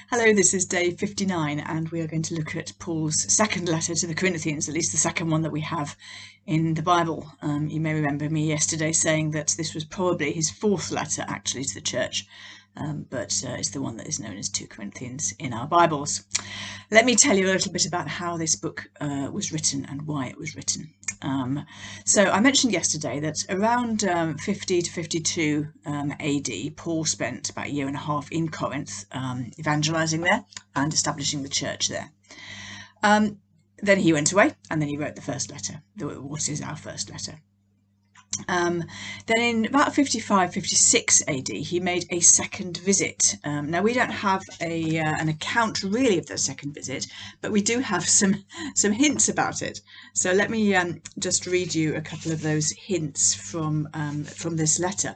Hello, this is day 59 and we are going to look at Paul's second letter to the Corinthians, at least the second one that we have in the Bible. You may remember me yesterday saying that this was probably his fourth letter actually to the church, but it's the one that is known as 2 Corinthians in our Bibles. Let me tell you a little bit about how this book was written and why it was written. So I mentioned yesterday that around 50 to 52 AD, Paul spent about a year and a half in Corinth evangelizing there and establishing the church there. Then he went away and then he wrote the first letter, what is our first letter. Then in about 55-56 AD, he made a second visit. Now we don't have an account really of the second visit, but we do have some hints about it. So let me just read you a couple of those hints from this letter.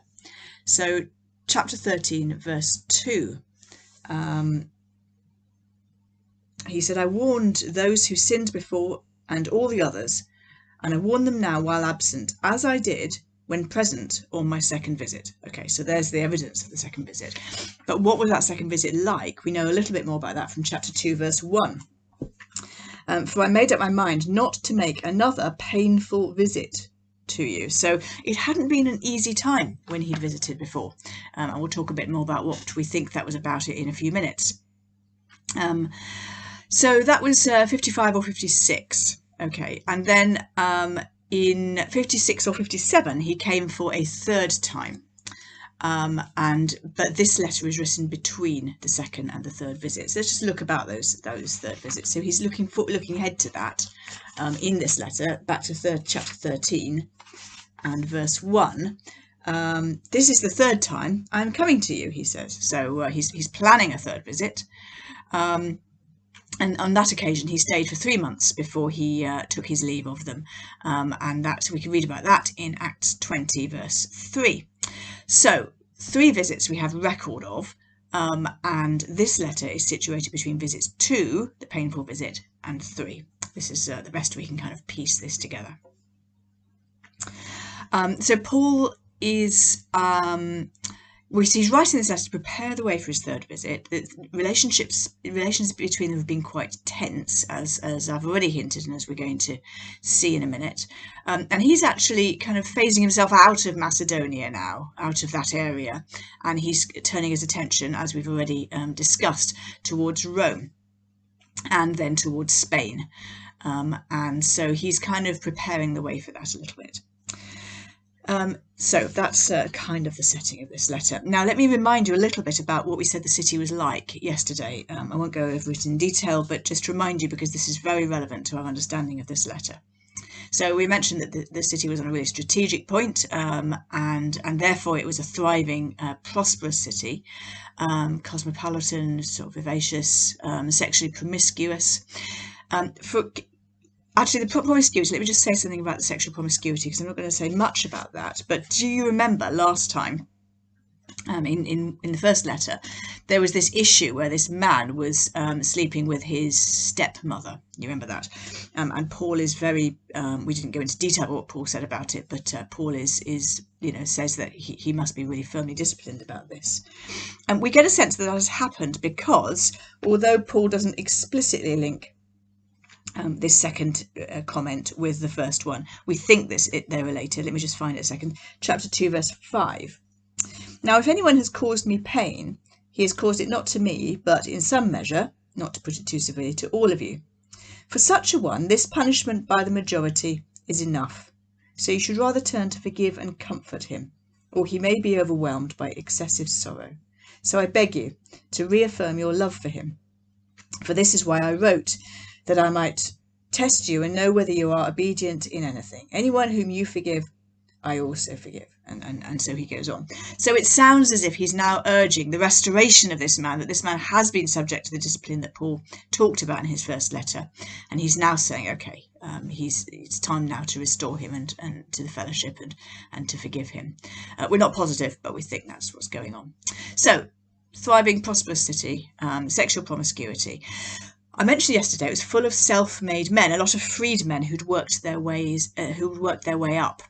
So chapter 13, verse 2. He said, "I warned those who sinned before and all the others, and I warn them now while absent, as I did when present on my second visit." Okay, so there's the evidence of the second visit. But what was that second visit like? We know a little bit more about that from chapter 2, verse 1. "For I made up my mind not to make another painful visit to you." So it hadn't been an easy time when he'd visited before. And we'll talk a bit more about what we think that was about it in a few minutes. So that was 55 or 56. Okay, and then in 56 or 57, he came for a third time. But this letter is written between the second and the third visit. So let's just look about those third visits. So he's looking ahead to that in this letter, back to chapter 13 and verse 1. "This is the third time I'm coming to you," he says. So he's planning a third visit. And on that occasion, he stayed for 3 months before he took his leave of them. And we can read about that in Acts 20, verse 3. So 3 visits we have record of. And this letter is situated between visits 2, the painful visit, and 3. This is the best we can kind of piece this together. So Paul is... he's writing this letter to prepare the way for his third visit. The relations between them have been quite tense, as I've already hinted and as we're going to see in a minute. And he's actually kind of phasing himself out of Macedonia now, out of that area, and he's turning his attention, as we've already discussed, towards Rome and then towards Spain. And so he's kind of preparing the way for that a little bit. So that's kind of the setting of this letter. Now, let me remind you a little bit about what we said the city was like yesterday. I won't go over it in detail, but just remind you because this is very relevant to our understanding of this letter. So we mentioned that the city was on a really strategic point, and therefore it was a thriving, prosperous city, cosmopolitan, sort of vivacious, sexually promiscuous. Actually, the promiscuity, let me just say something about the sexual promiscuity, because I'm not going to say much about that. But do you remember last time, in the first letter, there was this issue where this man was sleeping with his stepmother. You remember that? And Paul is very, we didn't go into detail about what Paul said about it, but Paul is says that he must be really firmly disciplined about this. And we get a sense that has happened because, although Paul doesn't explicitly link this second comment with the first one, we think they're related. Let me just find it a second. Chapter 2, verse 5. "Now, if anyone has caused me pain, he has caused it not to me, but in some measure, not to put it too severely, to all of you. For such a one, this punishment by the majority is enough. So you should rather turn to forgive and comfort him, or he may be overwhelmed by excessive sorrow. So I beg you to reaffirm your love for him. For this is why I wrote, that I might test you and know whether you are obedient in anything. Anyone whom you forgive, I also forgive." And so he goes on. So it sounds as if he's now urging the restoration of this man, that this man has been subject to the discipline that Paul talked about in his first letter. And he's now saying, okay, it's time now to restore him and to the fellowship and to forgive him. We're not positive, but we think that's what's going on. So, thriving, prosperous city, sexual promiscuity. I mentioned yesterday it was full of self-made men, a lot of freedmen who'd worked their way up.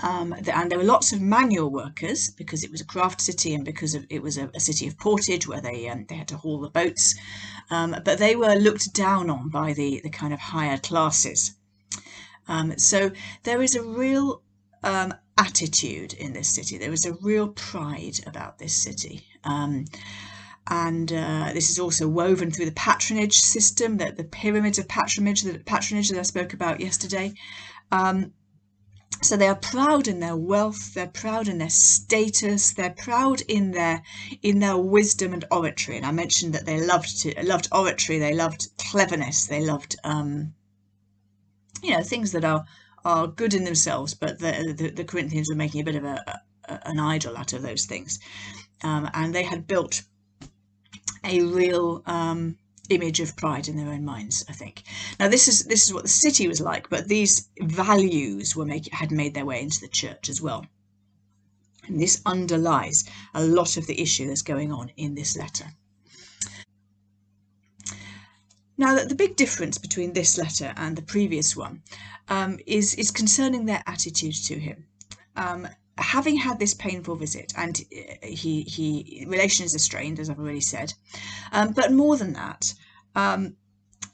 And there were lots of manual workers because it was a craft city and because it was a city of portage where they had to haul the boats. But they were looked down on by the kind of higher classes. So there is a real attitude in this city. There is a real pride about this city. And this is also woven through the patronage system, the pyramids of patronage that I spoke about yesterday. So they are proud in their wealth, they're proud in their status, they're proud in their wisdom and oratory. And I mentioned that they loved oratory, they loved cleverness, they loved things that are good in themselves, but the Corinthians were making a bit of an idol out of those things, and they had built a real image of pride in their own minds, I think. Now this is what the city was like, but these values had made their way into the church as well, and this underlies a lot of the issue that's going on in this letter. Now, the big difference between this letter and the previous one is concerning their attitude to him. Having had this painful visit, and relations are strained, as I've already said, but more than that,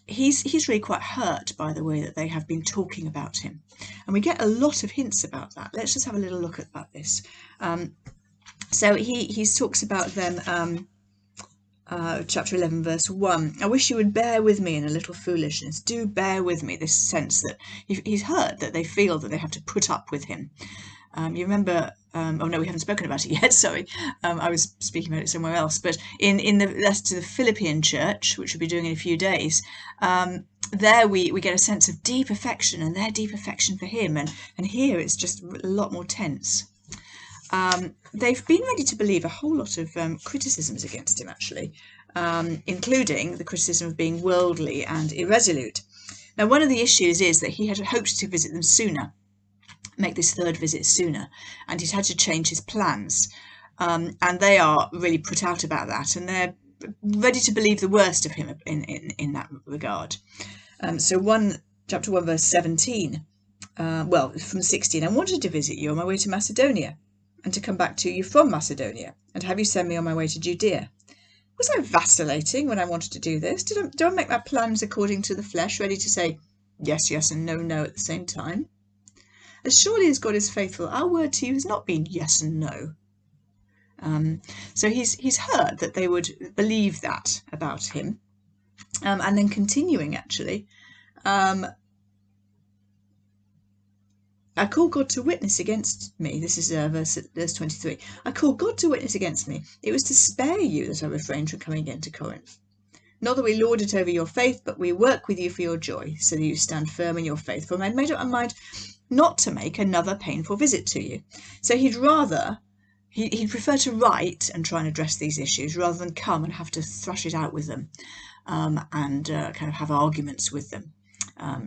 he's really quite hurt by the way that they have been talking about him, and we get a lot of hints about that. Let's just have a little look at this. So he talks about them. Chapter 11 verse 1, I wish you would bear with me in a little foolishness. Do bear with me. This sense that he's hurt, that they feel that they have to put up with him. You remember, oh no, we haven't spoken about it yet, sorry. I was speaking about it somewhere else, but in the letter to the Philippian church, which we'll be doing in a few days, there we get a sense of deep affection and their deep affection for him, and here it's just a lot more tense. They've been ready to believe a whole lot of criticisms against him, actually, including the criticism of being worldly and irresolute. Now, one of the issues is that he had hoped to visit them sooner, make this third visit sooner, and he's had to change his plans. And they are really put out about that, and they're ready to believe the worst of him in that regard. So chapter 1, verse 17, from 16, I wanted to visit you on my way to Macedonia, and to come back to you from Macedonia, and have you send me on my way to Judea. Was I vacillating when I wanted to do this? Did I make my plans according to the flesh, ready to say yes, yes, and no, no at the same time? As surely as God is faithful, our word to you has not been yes and no. So he's heard that they would believe that about him. And then continuing, actually, I call God to witness against me. This is verse 23. I call God to witness against me. It was to spare you that I refrained from coming again to Corinth. Not that we lord it over your faith, but we work with you for your joy, so that you stand firm in your faith. For I made up my mind not to make another painful visit to you. So he'd prefer to write and try and address these issues rather than come and have to thrash it out with them, and kind of have arguments with them.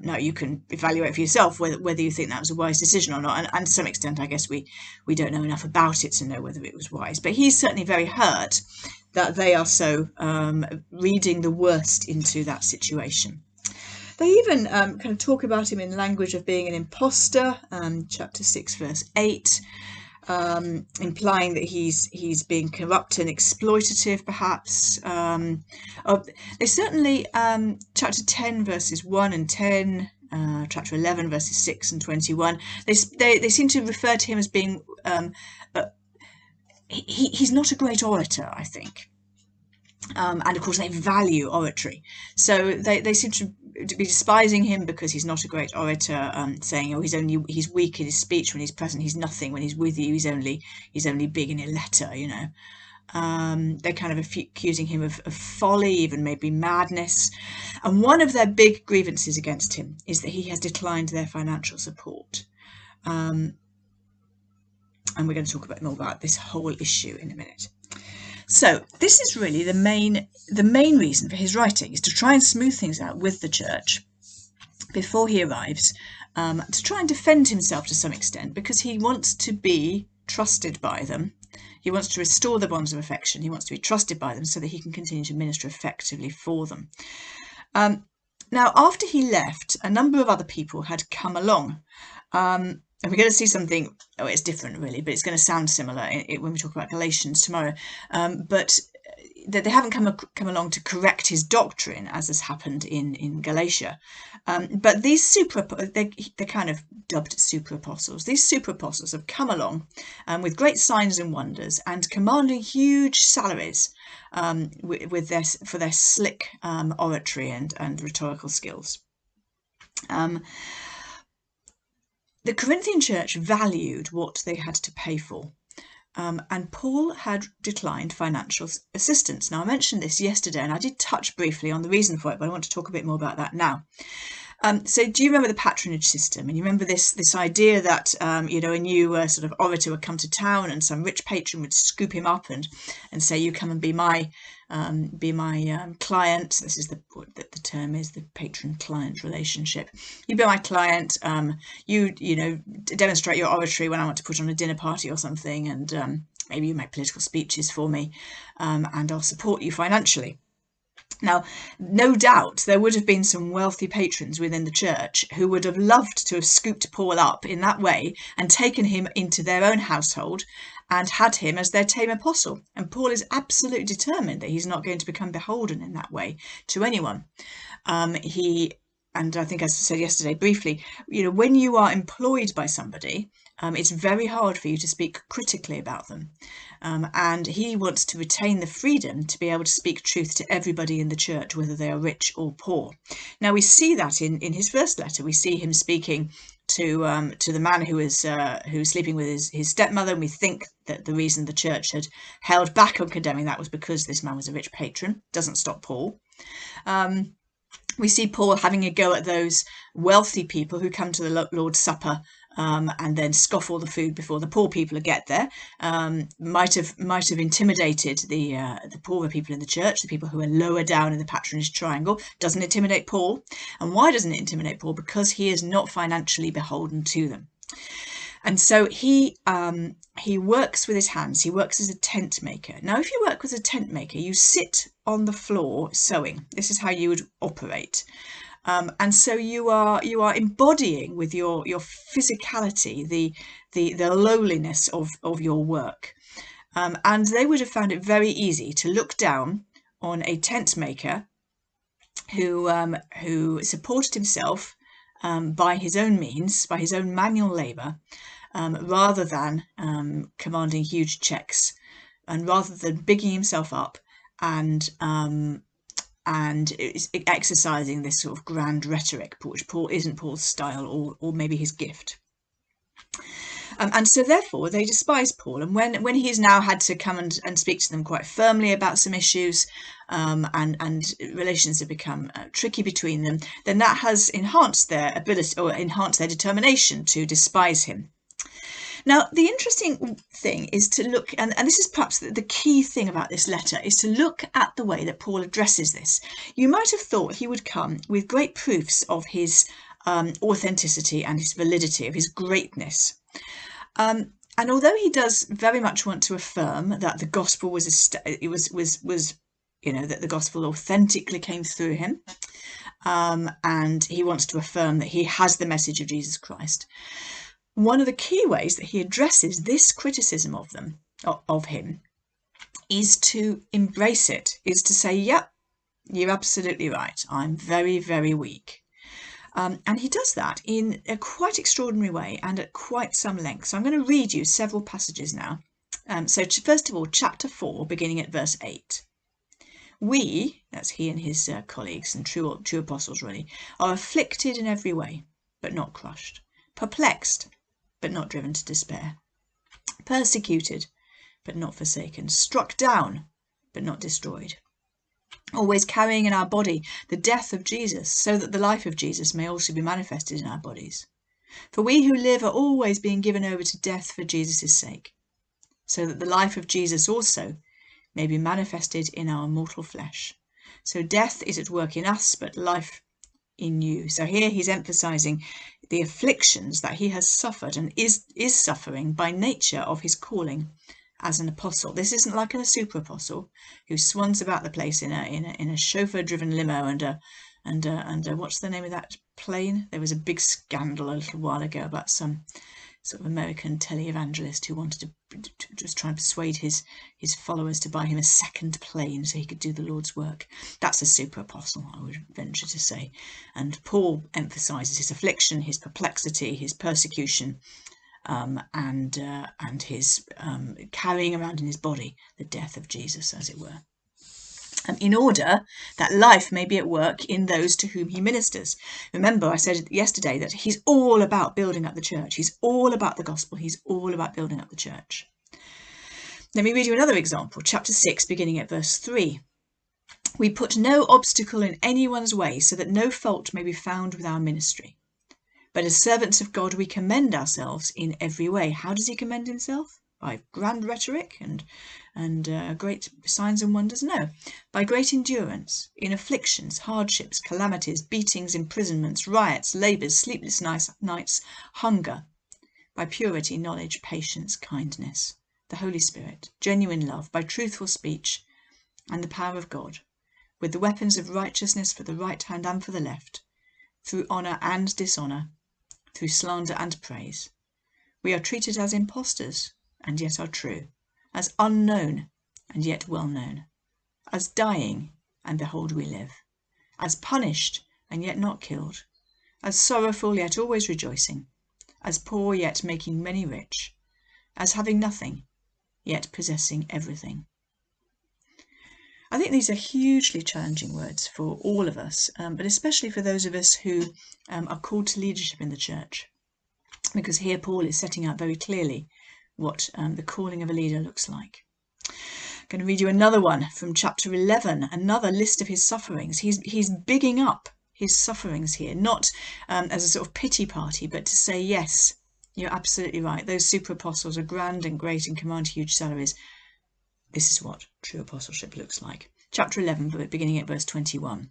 Now you can evaluate for yourself whether you think that was a wise decision or not, and to some extent I guess we don't know enough about it to know whether it was wise, but he's certainly very hurt that they are so reading the worst into that situation. They even kind of talk about him in language of being an imposter, chapter 6 verse 8, implying that he's being corrupt and exploitative, perhaps. They certainly, chapter 10 verses 1 and 10, chapter 11 verses 6 and 21, they seem to refer to him as being, he's not a great orator, I think. And of course they value oratory, so they seem to be despising him because he's not a great orator, saying, oh, he's weak in his speech when he's present, he's nothing when he's with you, he's only big in a letter, you know. They're kind of accusing him of folly, even maybe madness, and one of their big grievances against him is that he has declined their financial support, and we're going to talk more about this whole issue in a minute. So this is really the main reason for his writing, is to try and smooth things out with the church before he arrives, to try and defend himself to some extent, because he wants to be trusted by them. He wants to restore the bonds of affection. He wants to be trusted by them so that he can continue to minister effectively for them. Now, after he left, a number of other people had come along. and we're going to see something, oh, it's different really, but it's going to sound similar when we talk about Galatians tomorrow. But that they haven't come along to correct his doctrine, as has happened in Galatia. But these they're kind of dubbed super apostles. These super apostles have come along with great signs and wonders and commanding huge salaries for their slick oratory and rhetorical skills. The Corinthian church valued what they had to pay for. And Paul had declined financial assistance. Now, I mentioned this yesterday, and I did touch briefly on the reason for it, but I want to talk a bit more about that now. So do you remember the patronage system? And you remember this idea that, a new sort of orator would come to town and some rich patron would scoop him up and say, you come and be my client. This is what the term is, the patron-client relationship. You be my client. You demonstrate your oratory when I want to put on a dinner party or something, and maybe you make political speeches for me, and I'll support you financially. Now, no doubt there would have been some wealthy patrons within the church who would have loved to have scooped Paul up in that way and taken him into their own household and had him as their tame apostle. And Paul is absolutely determined that he's not going to become beholden in that way to anyone. And I think, as I said yesterday briefly, when you are employed by somebody, it's very hard for you to speak critically about them. And he wants to retain the freedom to be able to speak truth to everybody in the church, whether they are rich or poor. Now, we see that in his first letter. We see him speaking to the man who was sleeping with his stepmother, and we think that the reason the church had held back on condemning that was because this man was a rich patron. Doesn't stop Paul. We see Paul having a go at those wealthy people who come to the Lord's Supper and then scoff all the food before the poor people get there. Might have intimidated the poorer people in the church, the people who are lower down in the patronage triangle. Doesn't intimidate Paul. And why doesn't it intimidate Paul? Because he is not financially beholden to them. And so he works with his hands. He works as a tent maker. Now, if you work as a tent maker, you sit on the floor sewing. This is how you would operate. And so you are embodying with your physicality the lowliness of your work. And they would have found it very easy to look down on a tent maker who supported himself by his own means, by his own manual labour, rather than commanding huge checks, and rather than bigging himself up and exercising this sort of grand rhetoric, which isn't Paul's style or maybe his gift. And so therefore they despise Paul. And when he's now had to come and speak to them quite firmly about some issues, and relations have become tricky between them, then that has enhanced their ability or enhanced their determination to despise him. Now, the interesting thing is to look, and this is perhaps the key thing about this letter, is to look at the way that Paul addresses this. You might have thought he would come with great proofs of his authenticity and his validity, of his greatness. And although he does very much want to affirm that the gospel that the gospel authentically came through him, and he wants to affirm that he has the message of Jesus Christ, one of the key ways that he addresses this criticism of him is to embrace it, is to say, yep, you're absolutely right. I'm very, very weak. And he does that in a quite extraordinary way and at quite some length. So I'm going to read you several passages now. So first of all, chapter 4, beginning at verse 8. We, that's he and his colleagues and true apostles really, are afflicted in every way, but not crushed, perplexed, but not driven to despair, persecuted, but not forsaken, struck down, but not destroyed, always carrying in our body the death of Jesus, so that the life of Jesus may also be manifested in our bodies. For we who live are always being given over to death for Jesus' sake, so that the life of Jesus also may be manifested in our mortal flesh. So death is at work in us, but life in you. So here he's emphasizing the afflictions that he has suffered and is suffering by nature of his calling as an apostle. This isn't like a super apostle who swans about the place in a chauffeur-driven limo and what's the name of that plane. There was a big scandal a little while ago about some sort of American televangelist who wanted to just try and persuade his followers to buy him a second plane so he could do the Lord's work. That's a super apostle, I would venture to say. And Paul emphasises his affliction, his perplexity, his persecution, and his carrying around in his body the death of Jesus, as it were. In order that life may be at work in those to whom he ministers. Remember, I said yesterday that he's all about building up the church. He's all about the gospel. He's all about building up the church. Let me read you another example, chapter 6, beginning at verse 3. We put no obstacle in anyone's way, so that no fault may be found with our ministry. But as servants of God, we commend ourselves in every way. How does he commend himself? By grand rhetoric and great signs and wonders? No. By great endurance, in afflictions, hardships, calamities, beatings, imprisonments, riots, labours, sleepless nights, hunger. By purity, knowledge, patience, kindness, the Holy Spirit, genuine love, by truthful speech, and the power of God, with the weapons of righteousness for the right hand and for the left, through honour and dishonour, through slander and praise. We are treated as impostors, and yet are true, as unknown, and yet well known, as dying, and behold we live, as punished, and yet not killed, as sorrowful, yet always rejoicing, as poor, yet making many rich, as having nothing, yet possessing everything. I think these are hugely challenging words for all of us, but especially for those of us who are called to leadership in the church, because here Paul is setting out very clearly what the calling of a leader looks like. I'm going to read you another one from chapter 11, another list of his sufferings. He's bigging up his sufferings here, not as a sort of pity party, but to say, yes, you're absolutely right. Those super apostles are grand and great and command huge salaries. This is what true apostleship looks like. Chapter 11, beginning at verse 21.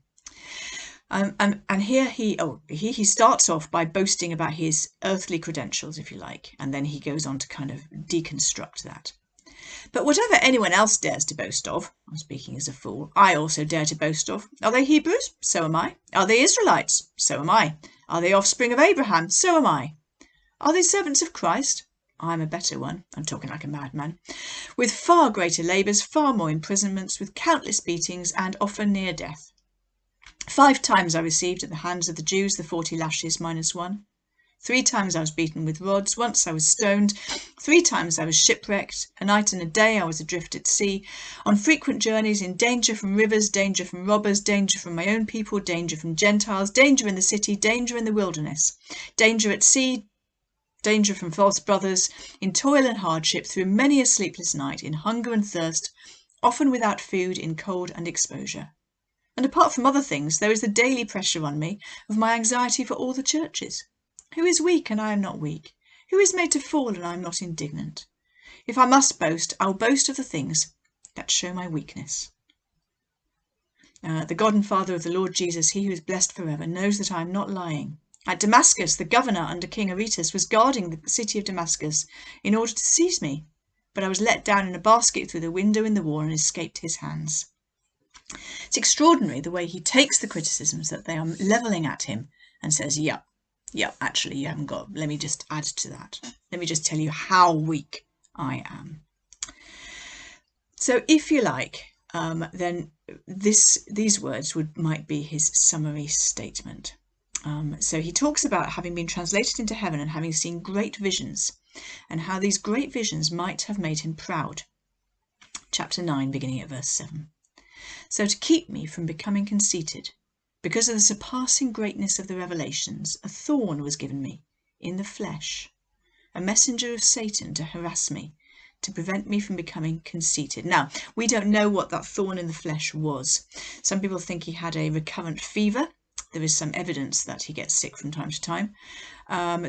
And here he starts off by boasting about his earthly credentials, if you like, and then he goes on to kind of deconstruct that. But whatever anyone else dares to boast of, I'm speaking as a fool, I also dare to boast of. Are they Hebrews? So am I. Are they Israelites? So am I. Are they offspring of Abraham? So am I. Are they servants of Christ? I'm a better one. I'm talking like a madman. With far greater labours, far more imprisonments, with countless beatings, and often near death. 5 times I received at the hands of the Jews the 40 lashes minus 1. 3 times I was beaten with rods. Once I was stoned. 3 times I was shipwrecked. A night and a day I was adrift at sea. On frequent journeys, in danger from rivers, danger from robbers, danger from my own people, danger from Gentiles, danger in the city, danger in the wilderness, danger at sea, danger from false brothers, in toil and hardship, through many a sleepless night, in hunger and thirst, often without food, in cold and exposure. And apart from other things, there is the daily pressure on me of my anxiety for all the churches. Who is weak and I am not weak? Who is made to fall and I am not indignant? If I must boast, I will boast of the things that show my weakness. The God and Father of the Lord Jesus, he who is blessed forever, knows that I am not lying. At Damascus, the governor under King Aretas was guarding the city of Damascus in order to seize me, but I was let down in a basket through the window in the wall and escaped his hands. It's extraordinary the way he takes the criticisms that they are levelling at him and says, yep, actually you haven't got, let me just add to that. Let me just tell you how weak I am. So if you like, then these words might be his summary statement. So he talks about having been translated into heaven and having seen great visions, and how these great visions might have made him proud. Chapter 9, beginning at verse 7. So to keep me from becoming conceited, because of the surpassing greatness of the revelations, a thorn was given me in the flesh, a messenger of Satan to harass me, to prevent me from becoming conceited. Now, we don't know what that thorn in the flesh was. Some people think he had a recurrent fever. There is some evidence that he gets sick from time to time.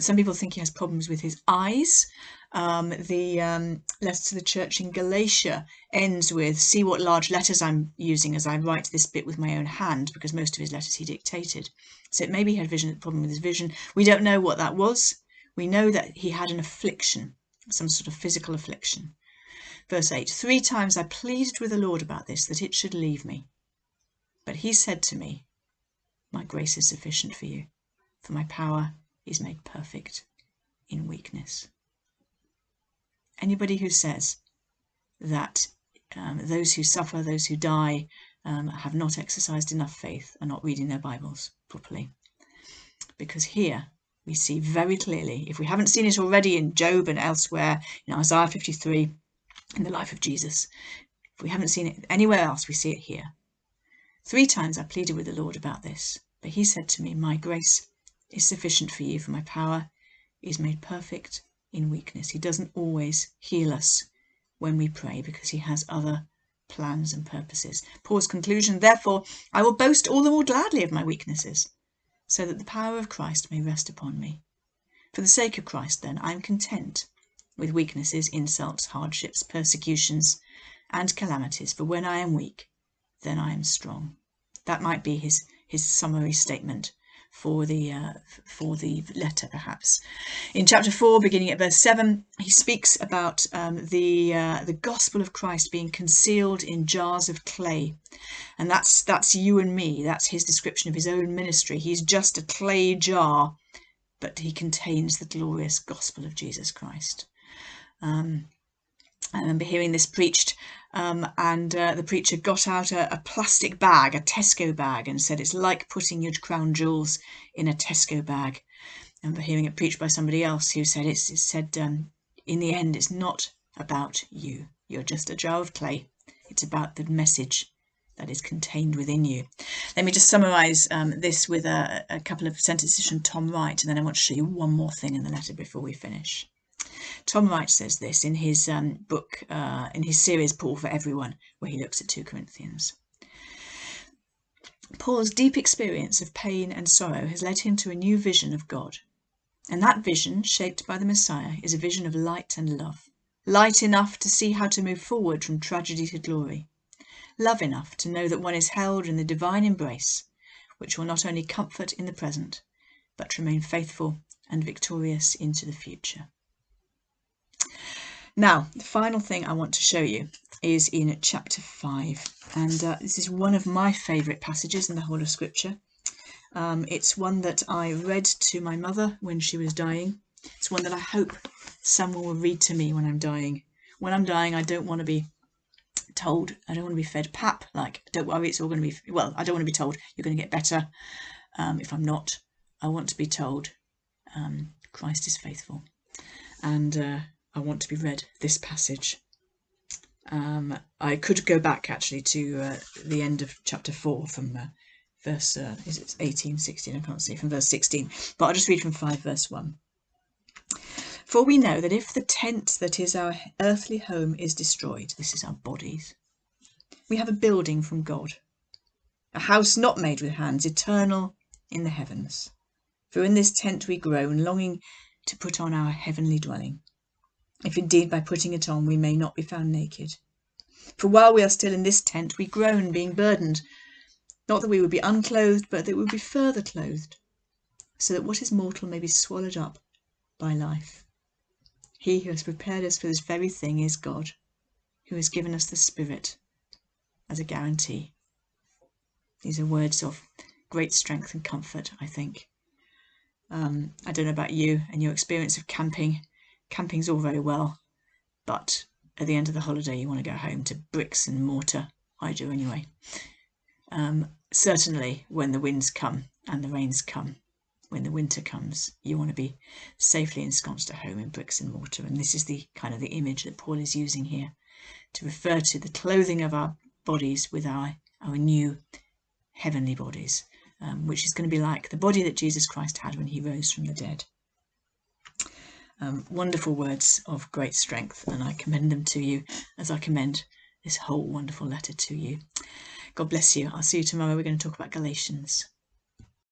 Some people think he has problems with his eyes. The letter to the church in Galatia ends with, see what large letters I'm using as I write this bit with my own hand, because most of his letters he dictated. So maybe he had a problem with his vision. We don't know what that was. We know that he had an affliction, some sort of physical affliction. Verse 8, 3 times I pleaded with the Lord about this, that it should leave me. But he said to me, my grace is sufficient for you, for my power is made perfect in weakness. Anybody who says that those who suffer, those who die, have not exercised enough faith are not reading their Bibles properly. Because here we see very clearly, if we haven't seen it already in Job and elsewhere, in Isaiah 53, in the life of Jesus, if we haven't seen it anywhere else, we see it here. 3 times I pleaded with the Lord about this, but he said to me, my grace is sufficient for you, for my power is made perfect in weakness. He doesn't always heal us when we pray because he has other plans and purposes. Paul's conclusion, therefore, I will boast all the more gladly of my weaknesses, so that the power of Christ may rest upon me. For the sake of Christ, then, I am content with weaknesses, insults, hardships, persecutions, and calamities. For when I am weak, then I am strong. That might be his summary statement for the letter, perhaps. In chapter 4, beginning at verse 7, he speaks about the gospel of Christ being concealed in jars of clay. And that's you and me. That's his description of his own ministry. He's just a clay jar, but he contains the glorious gospel of Jesus Christ. I remember hearing this preached, and the preacher got out a plastic bag, a Tesco bag, and said it's like putting your crown jewels in a Tesco bag. I remember hearing it preached by somebody else who said in the end, it's not about you. You're just a jar of clay. It's about the message that is contained within you. Let me just summarise this with a couple of sentences from Tom Wright, and then I want to show you one more thing in the letter before we finish. Tom Wright says this in his book, in his series Paul for Everyone, where he looks at 2 Corinthians. Paul's deep experience of pain and sorrow has led him to a new vision of God. And that vision, shaped by the Messiah, is a vision of light and love. Light enough to see how to move forward from tragedy to glory. Love enough to know that one is held in the divine embrace, which will not only comfort in the present, but remain faithful and victorious into the future. Now, the final thing I want to show you is in chapter 5, and this is one of my favourite passages in the whole of Scripture. It's one that I read to my mother when she was dying. It's one that I hope someone will read to me when I'm dying. When I'm dying, I don't want to be told, I don't want to be fed pap, like, don't worry, it's all going to be, well, I don't want to be told you're going to get better if I'm not. I want to be told Christ is faithful. And I want to be read this passage. I could go back actually to the end of chapter 4 from verse, is it 18, 16? I can't see, from verse 16. But I'll just read from 5 verse 1. For we know that if the tent that is our earthly home is destroyed, this is our bodies, we have a building from God, a house not made with hands, eternal in the heavens. For in this tent we groan, longing to put on our heavenly dwelling, if indeed by putting it on we may not be found naked. For while we are still in this tent we groan, being burdened, not that we would be unclothed, but that we would be further clothed, so that what is mortal may be swallowed up by life. He who has prepared us for this very thing is God, who has given us the Spirit as a guarantee. These are words of great strength and comfort, I think. I don't know about you and your experience of camping. Camping's all very well, but at the end of the holiday you want to go home to bricks and mortar. I do anyway. Certainly when the winds come and the rains come, when the winter comes, you want to be safely ensconced at home in bricks and mortar. And this is the kind of the image that Paul is using here to refer to the clothing of our bodies with our new heavenly bodies, which is going to be like the body that Jesus Christ had when he rose from the dead. Wonderful words of great strength, and I commend them to you as I commend this whole wonderful letter to you. God bless you. I'll see you tomorrow. We're going to talk about Galatians.